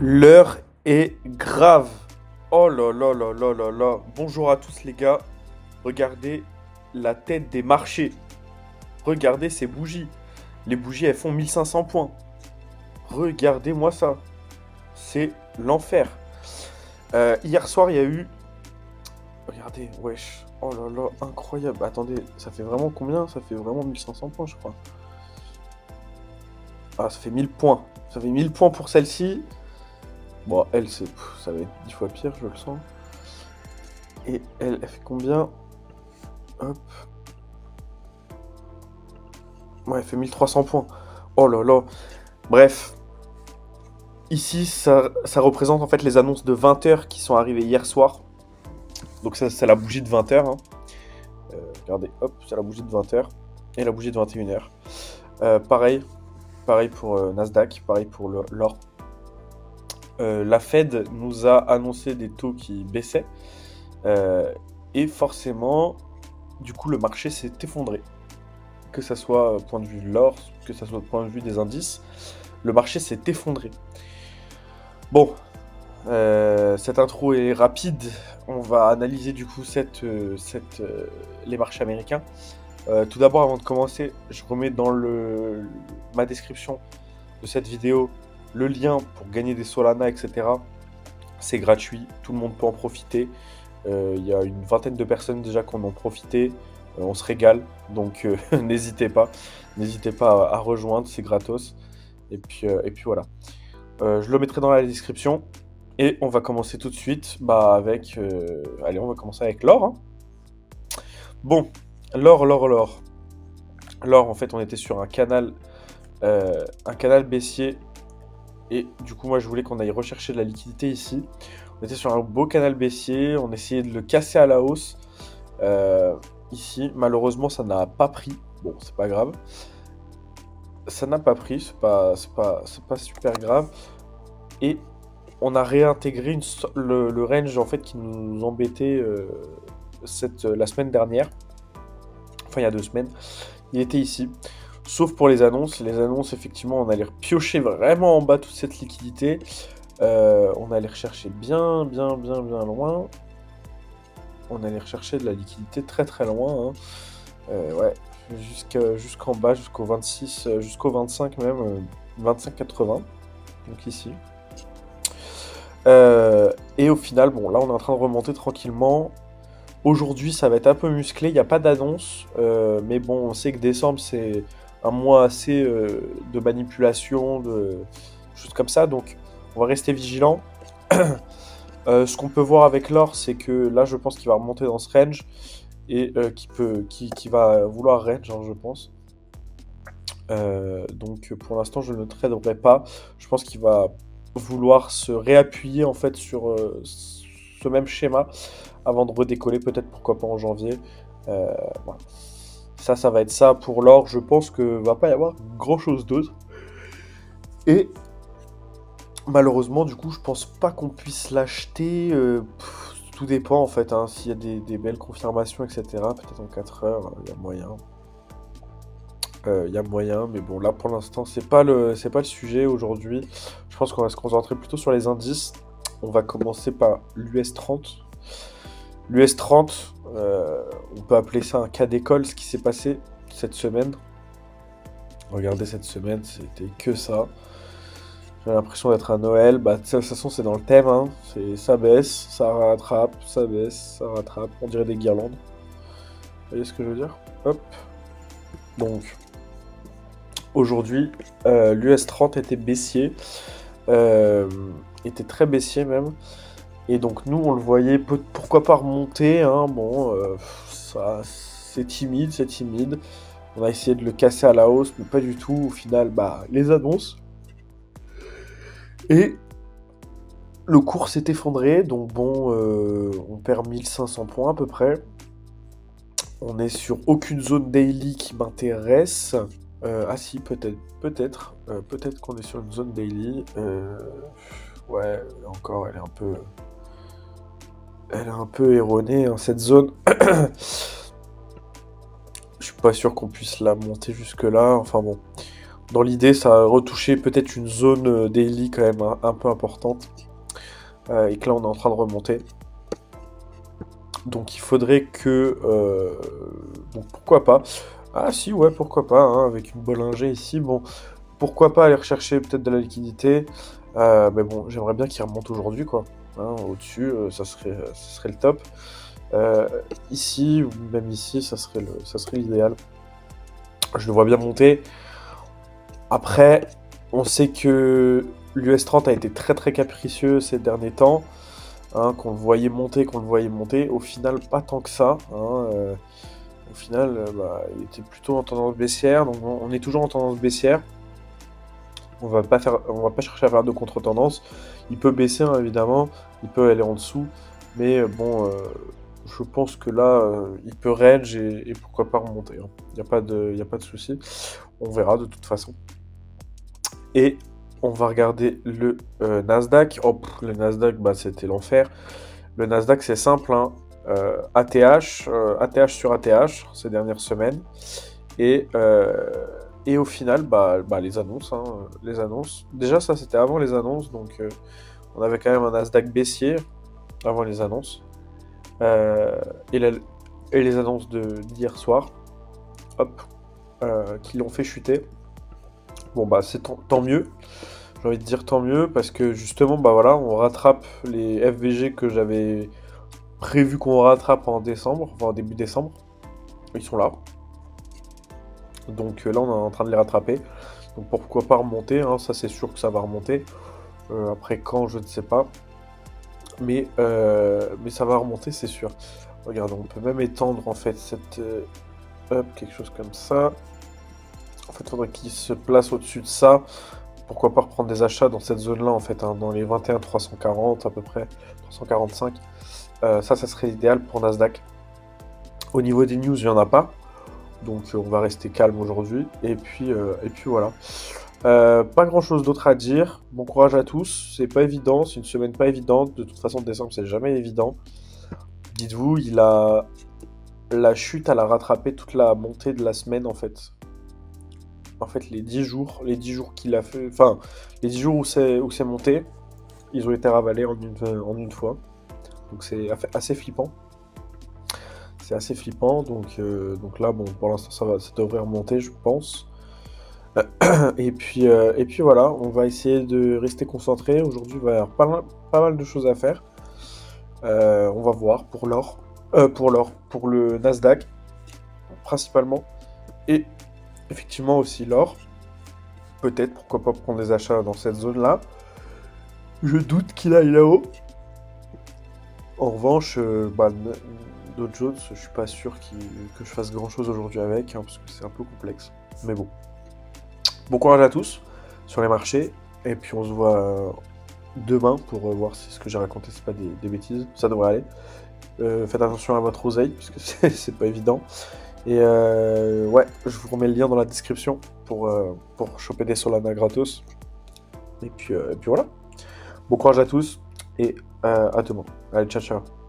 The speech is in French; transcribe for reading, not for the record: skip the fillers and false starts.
L'heure est grave. Oh là là là là là là. Bonjour à tous les gars. Regardez la tête des marchés. Regardez ces bougies. Les bougies, elles font 1500 points. Regardez-moi ça. C'est l'enfer. Hier soir, il y a eu... Regardez, wesh. Oh là là, incroyable. Attendez, ça fait vraiment combien? Ça fait vraiment 1500 points, je crois. Ah, ça fait 1000 points. Ça fait 1000 points pour celle-ci. Bon, elle, ça va être 10 fois pire, je le sens. Et elle fait combien? Hop. Ouais, elle fait 1300 points. Oh là là. Bref. Ici, ça représente en fait les annonces de 20h qui sont arrivées hier soir. Donc ça, c'est la bougie de 20h. Hein. Regardez, hop, c'est la bougie de 20h. Et la bougie de 21h. Pareil pour Nasdaq, pareil pour l'or. La Fed nous a annoncé des taux qui baissaient. Et forcément, du coup, le marché s'est effondré. Que ça soit point de vue de l'or, que ça soit point de vue des indices, le marché s'est effondré. Bon, cette intro est rapide. On va analyser du coup les marchés américains. Tout d'abord, avant de commencer, je remets dans ma description de cette vidéo le lien pour gagner des Solana, etc. C'est gratuit, tout le monde peut en profiter. Il y a une vingtaine de personnes déjà qui en ont profité. On se régale, donc n'hésitez pas à rejoindre, c'est gratos. Et puis voilà. Je le mettrai dans la description. Et on va commencer tout de suite avec... allez, on va commencer avec l'or. Hein. Bon, l'or. L'or, en fait, on était sur un canal baissier. Et du coup, moi, je voulais qu'on aille rechercher de la liquidité ici. On était sur un beau canal baissier. On essayait de le casser à la hausse. Ici, malheureusement, ça n'a pas pris. Bon, c'est pas grave. Ça n'a pas pris. C'est pas super grave. Et on a réintégré le range en fait qui nous embêtait la semaine dernière. Enfin, il y a 2 semaines. Il était ici. Sauf pour les annonces. Les annonces, effectivement, on allait piocher vraiment en bas toute cette liquidité. On allait rechercher bien loin. On allait rechercher de la liquidité très très loin. Hein. Ouais, jusqu'en bas, jusqu'au 26, jusqu'au 25 même, 25,80. Donc ici. Et au final, bon, là on est en train de remonter tranquillement. Aujourd'hui, ça va être un peu musclé. Il n'y a pas d'annonce. Mais bon, on sait que décembre, c'est un mois assez de manipulation, de choses comme ça. Donc, on va rester vigilant. Ce qu'on peut voir avec l'or, c'est que là, je pense qu'il va remonter dans ce range. Et qui va vouloir range, hein, je pense. Donc, pour l'instant, je ne le traderai pas. Je pense qu'il va vouloir se réappuyer en fait sur ce même schéma avant de redécoller, peut-être pourquoi pas en janvier. Voilà. Ça va être ça pour l'or. Je pense que va pas y avoir grand chose d'autre. Et malheureusement, du coup, je pense pas qu'on puisse l'acheter. Tout dépend en fait. Hein, s'il y a des belles confirmations, etc. Peut-être en 4 heures, il y a moyen. Il y a moyen, mais bon, là pour l'instant, c'est pas le sujet aujourd'hui. Je pense qu'on va se concentrer plutôt sur les indices. On va commencer par l'US 30. L'US 30, on peut appeler ça un cas d'école, ce qui s'est passé cette semaine. Regardez, cette semaine, c'était que ça. J'ai l'impression d'être à Noël. De toute façon, c'est dans le thème. Hein. Ça baisse, ça rattrape, ça baisse, ça rattrape. On dirait des guirlandes. Vous voyez ce que je veux dire? Hop. Donc, aujourd'hui, l'US 30 était baissier. Était très baissier même. Et donc nous, on le voyait, pourquoi pas remonter, hein, bon, c'est timide. On a essayé de le casser à la hausse, mais pas du tout. Au final, les annonces. Et le cours s'est effondré, donc bon, on perd 1500 points à peu près. On est sur aucune zone daily qui m'intéresse. Ah si, peut-être qu'on est sur une zone daily. Ouais, encore, elle est un peu erronée, hein, cette zone. Je suis pas sûr qu'on puisse la monter jusque là. Enfin bon, Dans l'idée, ça a retouché peut-être une zone daily quand même un peu importante. Et que là, on est en train de remonter. Donc il faudrait que... donc pourquoi pas. Ah si, ouais, pourquoi pas, hein, avec une Bollinger ici. Bon, pourquoi pas aller rechercher peut-être de la liquidité. Mais bon, j'aimerais bien qu'il remonte aujourd'hui, quoi. Hein, au-dessus, ça serait le top. Ici, ou même ici, ça serait l'idéal. Je le vois bien monter. Après, on sait que l'US 30 a été très très capricieux ces derniers temps. Hein, qu'on le voyait monter. Au final, pas tant que ça. Hein, au final, il était plutôt en tendance baissière. Donc on est toujours en tendance baissière. On va pas chercher à faire de contre-tendance. Il peut baisser, hein, évidemment. Il peut aller en dessous. Mais bon, je pense que là, il peut range et pourquoi pas remonter. Hein. Il n'y a pas de souci. On verra de toute façon. Et on va regarder le Nasdaq. Oh, le Nasdaq, c'était l'enfer. Le Nasdaq, c'est simple. Hein. ATH sur ATH ces dernières semaines. Et au final, les annonces. Hein, les annonces. Déjà, ça, c'était avant les annonces. Donc, on avait quand même un Nasdaq baissier avant les annonces. Et les annonces d'hier soir. Hop. Qui l'ont fait chuter. Bon, c'est tant mieux. J'ai envie de dire tant mieux parce que justement, voilà, on rattrape les FVG que j'avais prévu qu'on rattrape en décembre, enfin en début décembre. Ils sont là. Donc là, on est en train de les rattraper. Donc pourquoi pas remonter, hein, ça c'est sûr que ça va remonter. Après quand, je ne sais pas. Mais ça va remonter, c'est sûr. Regarde, on peut même étendre en fait cette... quelque chose comme ça. En fait, il faudrait qu'il se place au-dessus de ça. Pourquoi pas reprendre des achats dans cette zone-là, en fait, hein, dans les 21 340 à peu près, 345. Ça serait l'idéal pour Nasdaq. Au niveau des news, il n'y en a pas. Donc on va rester calme aujourd'hui. Et puis voilà. Pas grand-chose d'autre à dire. Bon courage à tous. C'est pas évident, c'est une semaine pas évidente. De toute façon, décembre, c'est jamais évident. Dites-vous, la chute, elle a rattrapé toute la montée de la semaine, en fait. En fait, les 10 jours qu'il a fait, enfin, les 10 jours où c'est monté, ils ont été ravalés en une fois. Donc c'est assez flippant. C'est assez flippant, donc là, bon, pour l'instant, ça devrait remonter, je pense. Et puis voilà, on va essayer de rester concentré. Aujourd'hui, il va y avoir pas mal de choses à faire. On va voir pour le Nasdaq, principalement. Et effectivement aussi l'or. Peut-être, pourquoi pas prendre des achats dans cette zone-là. Je doute qu'il aille là-haut. En revanche, Dow Jones, je suis pas sûr que je fasse grand-chose aujourd'hui avec, hein, parce que c'est un peu complexe. Mais bon. Bon courage à tous sur les marchés. Et puis on se voit demain pour voir si ce que j'ai raconté, c'est pas des bêtises. Ça devrait aller. Faites attention à votre oseille, parce que c'est pas évident. Et ouais, je vous remets le lien dans la description pour choper des Solana gratos. Et puis voilà. Bon courage à tous et à demain. Allez, ciao ciao.